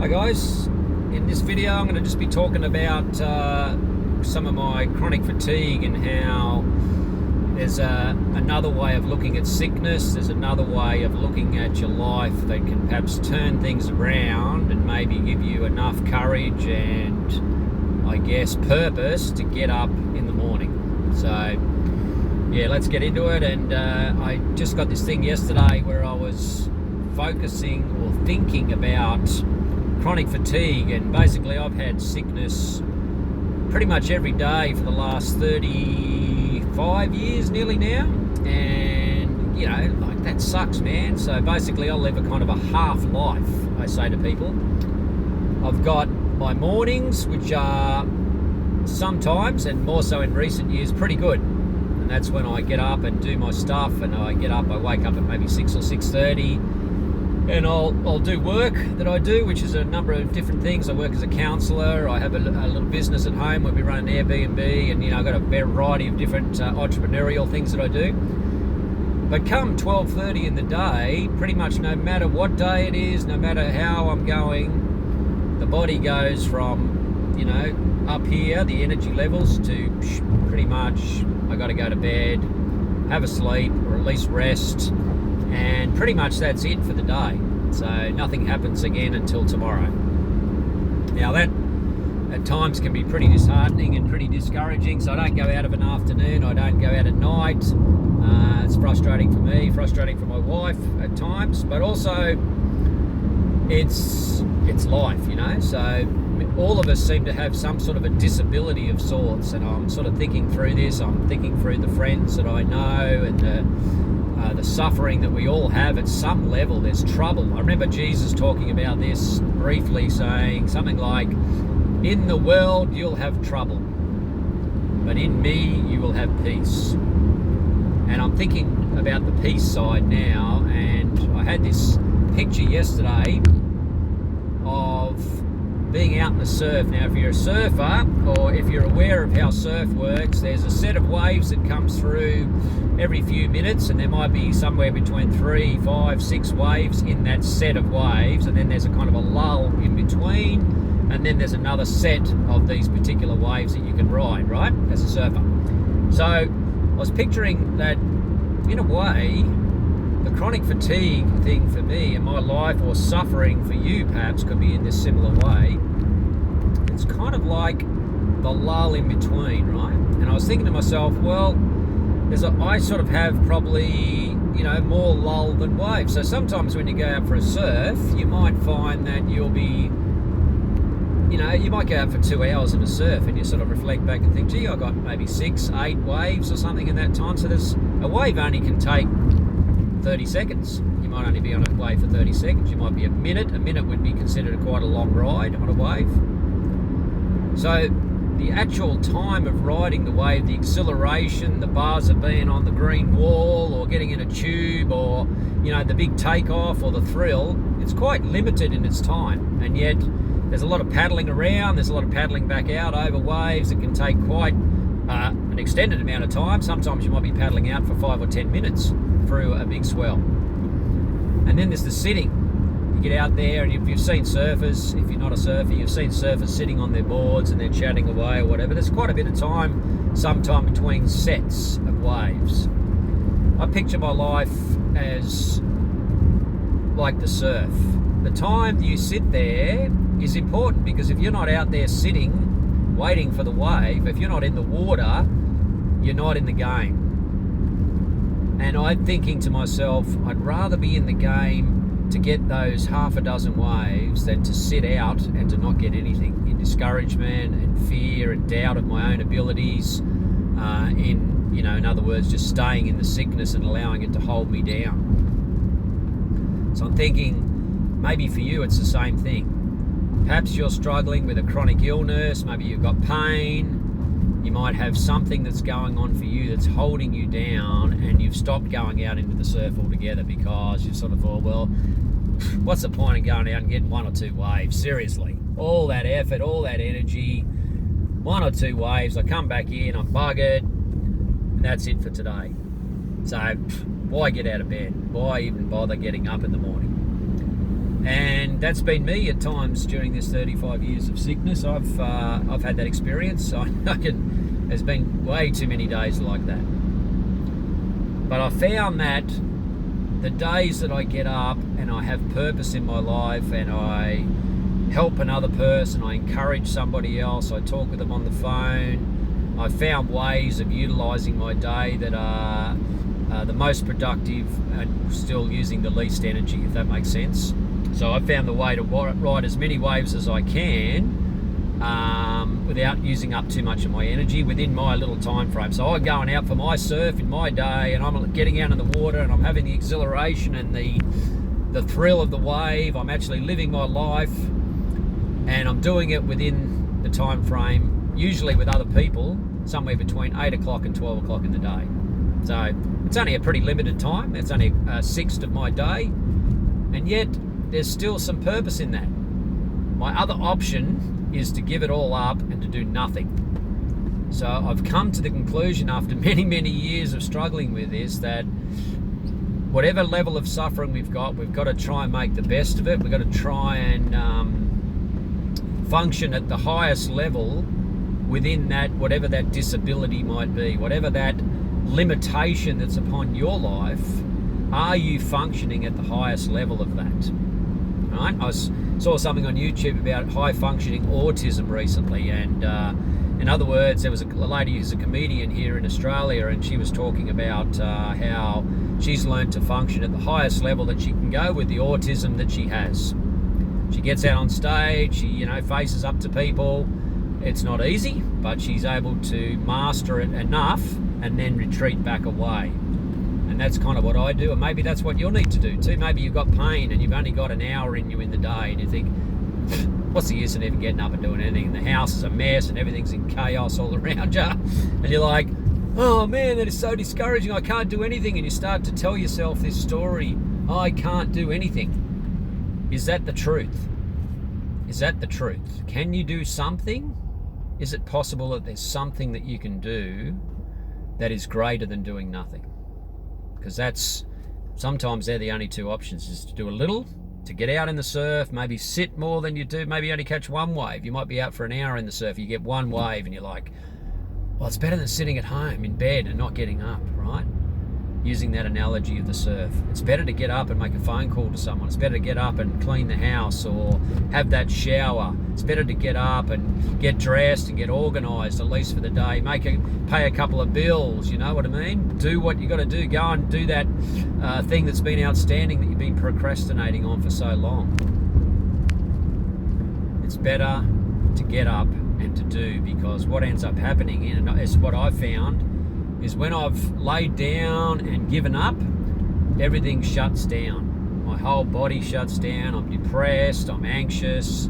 Hi guys, in this video I'm going to just be talking about some of my chronic fatigue and how there's another way of looking at sickness, there's another way of looking at your life that can perhaps turn things around and maybe give you enough courage and I guess purpose to get up in the morning. So yeah, let's get into it. And I just got this thing yesterday where I was focusing or thinking about chronic fatigue, and basically I've had sickness pretty much every day for the last 35 years nearly now, and you know, like, that sucks, man. So basically I live a kind of a half life, I say to people. I've got my mornings, which are sometimes, and more so in recent years, pretty good, and that's when I get up and do my stuff, and I wake up at maybe 6 or 6:30, and I'll do work that I do, which is a number of different things. I work as a counsellor. I have a little business at home where we run an Airbnb, and I've got a variety of different entrepreneurial things that I do. But come 12:30 in the day, pretty much no matter what day it is, no matter how I'm going, the body goes from, up here, the energy levels, to pretty much I got to go to bed, have a sleep, or at least rest, and pretty much that's it for the day. So nothing happens again until tomorrow. Now that at times can be pretty disheartening and pretty discouraging. So I don't go out of an afternoon, I don't go out at night. It's frustrating for me, frustrating for my wife at times, but also it's life, So all of us seem to have some sort of a disability of sorts, and I'm sort of thinking through this. I'm thinking through the friends that I know and the suffering that we all have at some level. There's trouble. I remember Jesus talking about this briefly, saying something like, in the world you'll have trouble, but in me you will have peace. And I'm thinking about the peace side now, and I had this picture yesterday of being out in the surf. Now, if you're a surfer, or if you're aware of how surf works, there's a set of waves that comes through every few minutes, and there might be somewhere between 3, 5, 6 waves in that set of waves, and then there's a kind of a lull in between, and then there's another set of these particular waves that you can ride, right, as a surfer. So I was picturing that, in a way, the chronic fatigue thing for me in my life, or suffering for you perhaps, could be in this similar way. It's kind of like the lull in between, right? And I was thinking to myself, well, I sort of have probably, more lull than wave. So sometimes when you go out for a surf, you might find that you'll be, you might go out for 2 hours in a surf, and you sort of reflect back and think, gee, I got maybe 6, 8 waves or something in that time. So a wave only can take 30 seconds. You might only be on a wave for 30 seconds. You might be a minute. A minute would be considered quite a long ride on a wave. So the actual time of riding the wave, the exhilaration, the bars of being on the green wall, or getting in a tube, or the big takeoff, or the thrill, it's quite limited in its time. And yet there's a lot of paddling around, there's a lot of paddling back out over waves. It can take quite an extended amount of time. Sometimes you might be paddling out for 5 or 10 minutes through a big swell. And then there's the sitting. You get out there, and if you've seen surfers, if you're not a surfer, you've seen surfers sitting on their boards and they're chatting away or whatever. There's quite a bit of time, sometime between sets of waves. I picture my life as like the surf. The time you sit there is important, because if you're not out there sitting, waiting for the wave, if you're not in the water, you're not in the game. And I'm thinking to myself, I'd rather be in the game to get those half a dozen waves than to sit out and to not get anything, in discouragement and fear and doubt of my own abilities, in other words, just staying in the sickness and allowing it to hold me down. So I'm thinking, maybe for you it's the same thing. Perhaps you're struggling with a chronic illness, maybe you've got pain. You might have something that's going on for you that's holding you down, and you've stopped going out into the surf altogether because you've sort of thought, well, what's the point in going out and getting 1 or 2 waves? Seriously, all that effort, all that energy, 1 or 2 waves, I come back in, I'm buggered, and that's it for today. So why get out of bed? Why even bother getting up in the morning? And that's been me at times during this 35 years of sickness. I've had that experience. There's been way too many days like that. But I found that the days that I get up and I have purpose in my life and I help another person, I encourage somebody else, I talk with them on the phone, I found ways of utilising my day that are the most productive and still using the least energy, if that makes sense. So I found the way to ride as many waves as I can without using up too much of my energy within my little time frame. So I'm going out for my surf in my day, and I'm getting out in the water, and I'm having the exhilaration and the thrill of the wave. I'm actually living my life, and I'm doing it within the time frame, usually with other people, somewhere between 8 o'clock and 12 o'clock in the day. So it's only a pretty limited time. It's only a sixth of my day, and yet there's still some purpose in that. My other option is to give it all up and to do nothing. So I've come to the conclusion after many, many years of struggling with this that whatever level of suffering we've got to try and make the best of it. We've got to try and function at the highest level within that, whatever that disability might be, whatever that limitation that's upon your life. Are you functioning at the highest level of that? Right? I saw something on YouTube about high functioning autism recently, and in other words, there was a lady who's a comedian here in Australia, and she was talking about how she's learned to function at the highest level that she can go with the autism that she has. She gets out on stage, she faces up to people. It's not easy, but she's able to master it enough and then retreat back away. And that's kind of what I do, and maybe that's what you'll need to do too. Maybe you've got pain and you've only got an hour in you in the day, and you think, what's the use of even getting up and doing anything? And the house is a mess and everything's in chaos all around you. And you're like, oh man, that is so discouraging. I can't do anything. And you start to tell yourself this story, I can't do anything. Is that the truth? Is that the truth? Can you do something? Is it possible that there's something that you can do that is greater than doing nothing? Because sometimes they're the only two options, is to do a little, to get out in the surf, maybe sit more than you do, maybe only catch one wave. You might be out for an hour in the surf, you get one wave and you're like, well, it's better than sitting at home in bed and not getting up, right? Using that analogy of the surf. It's better to get up and make a phone call to someone. It's better to get up and clean the house or have that shower. It's better to get up and get dressed and get organised, at least for the day. Pay a couple of bills, you know what I mean? Do what you got to do. Go and do that thing that's been outstanding that you've been procrastinating on for so long. It's better to get up and to do, because what ends up happening, and it's what I've found, is when I've laid down and given up, everything shuts down. My whole body shuts down. I'm depressed, I'm anxious,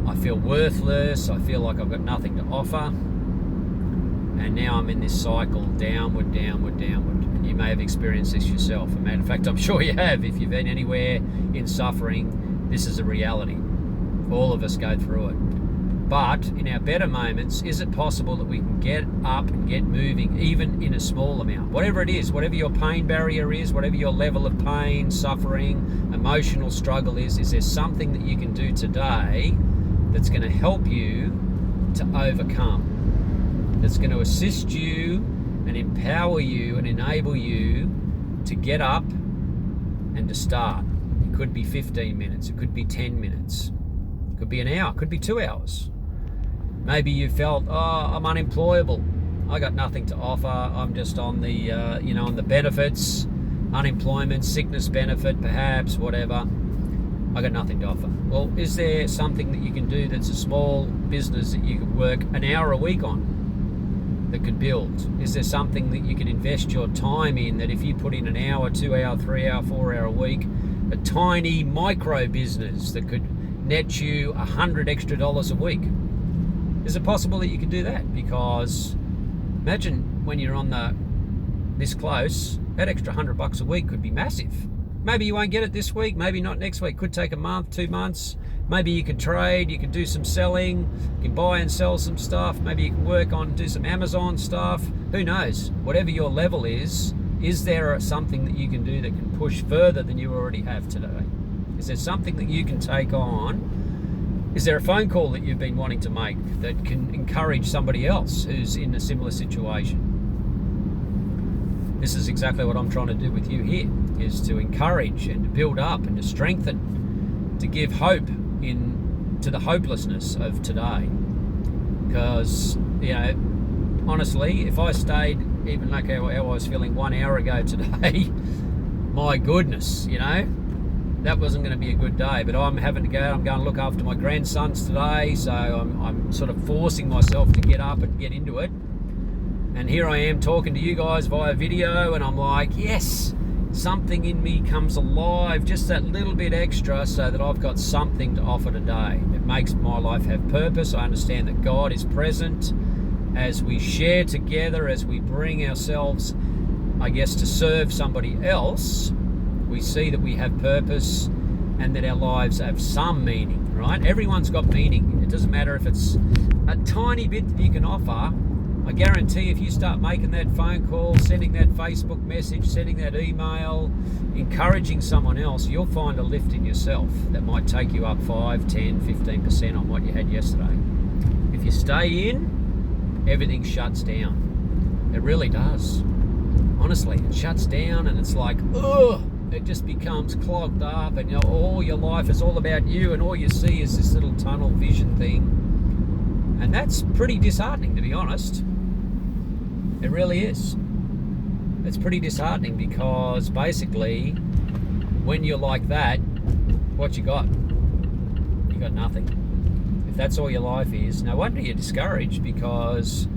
I feel worthless, I feel like I've got nothing to offer. And now I'm in this cycle, downward, downward, downward. And you may have experienced this yourself. And in fact, I'm sure you have. If you've been anywhere in suffering, this is a reality. All of us go through it. But in our better moments, is it possible that we can get up and get moving, even in a small amount? Whatever it is, whatever your pain barrier is, whatever your level of pain, suffering, emotional struggle is there something that you can do today that's going to help you to overcome, that's going to assist you and empower you and enable you to get up and to start? It could be 15 minutes, it could be 10 minutes, it could be an hour, it could be 2 hours. Maybe you felt, oh, I'm unemployable. I got nothing to offer. I'm just on the, on the benefits, unemployment, sickness benefit, perhaps, whatever. I got nothing to offer. Well, is there something that you can do that's a small business that you could work an hour a week on that could build? Is there something that you can invest your time in that if you put in an hour, 2 hour, 3 hour, 4 hour a week, a tiny micro business that could net you $100 extra a week? Is it possible that you could do that? Because imagine when you're on this close, that extra $100 a week could be massive. Maybe you won't get it this week, maybe not next week. Could take a month, 2 months. Maybe you could trade, you could do some selling, you can buy and sell some stuff. Maybe you can do some Amazon stuff. Who knows? Whatever your level is there something that you can do that can push further than you already have today? Is there something that you can take on? Is there a phone call that you've been wanting to make that can encourage somebody else who's in a similar situation? This is exactly what I'm trying to do with you here, is to encourage and to build up and to strengthen, to give hope to the hopelessness of today. Because, honestly, if I stayed even like how I was feeling 1 hour ago today, my goodness, that wasn't going to be a good day. But I'm having to go. I'm going to look after my grandsons today, so I'm sort of forcing myself to get up and get into it. And here I am talking to you guys via video, and I'm like, yes, something in me comes alive, just that little bit extra, so that I've got something to offer today. It makes my life have purpose. I understand that God is present as we share together, as we bring ourselves, I guess, to serve somebody else. We see that we have purpose and that our lives have some meaning, right? Everyone's got meaning. It doesn't matter if it's a tiny bit that you can offer. I guarantee if you start making that phone call, sending that Facebook message, sending that email, encouraging someone else, you'll find a lift in yourself that might take you up 5, 10, 15% on what you had yesterday. If you stay in, everything shuts down. It really does. Honestly, it shuts down and it's like, ugh, it just becomes clogged up, and all your life is all about you, and all you see is this little tunnel vision thing. And that's pretty disheartening, to be honest. It really is. It's pretty disheartening, because basically when you're like that, what you got? You got nothing. If that's all your life is, no wonder you're discouraged, because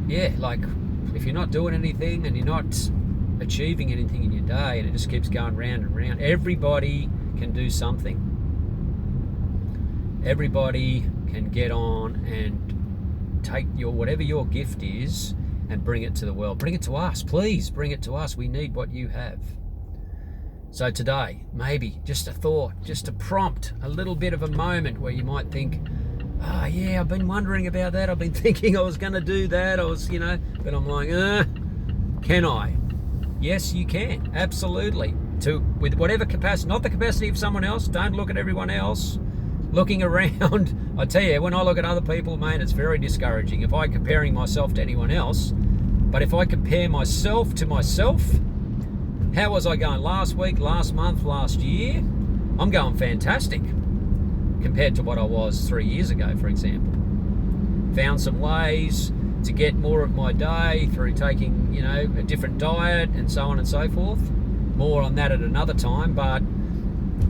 if you're not doing anything and you're not achieving anything in your day, and it just keeps going round and round. Everybody can do something. Everybody can get on and take whatever your gift is and bring it to the world. Bring it to us, please. Bring it to us. We need what you have. So today, maybe just a thought, just a prompt, a little bit of a moment where you might think, I've been wondering about that. I've been thinking I was going to do that. But I'm like, can I? Yes, you can. Absolutely. With whatever capacity, not the capacity of someone else. Don't look at everyone else. Looking around, I tell you, when I look at other people, man, it's very discouraging. If I'm comparing myself to anyone else, but if I compare myself to myself, how was I going last week, last month, last year? I'm going fantastic compared to what I was 3 years ago, for example. Found some ways to get more of my day through taking, a different diet and so on and so forth. More on that at another time, but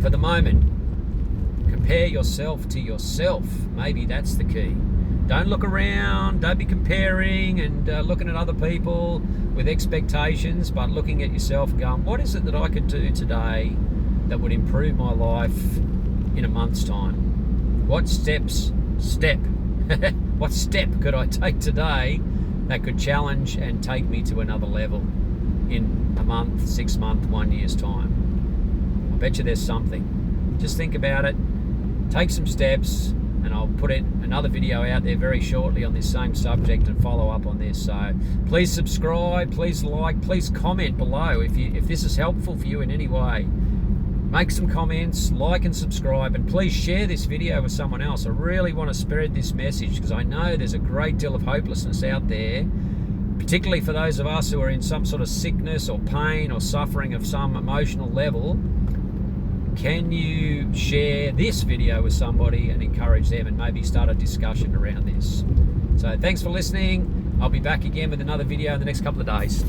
for the moment, compare yourself to yourself. Maybe that's the key. Don't look around, don't be comparing and looking at other people with expectations, but looking at yourself and going, what is it that I could do today that would improve my life in a month's time? What step could I take today that could challenge and take me to another level in a month, 6 months, 1 year's time? I bet you there's something. Just think about it, take some steps, and I'll put another video out there very shortly on this same subject and follow up on this. So please subscribe, please like, please comment below if this is helpful for you in any way. Make some comments, like and subscribe, and please share this video with someone else. I really want to spread this message, because I know there's a great deal of hopelessness out there, particularly for those of us who are in some sort of sickness or pain or suffering of some emotional level. Can you share this video with somebody and encourage them and maybe start a discussion around this? So thanks for listening. I'll be back again with another video in the next couple of days.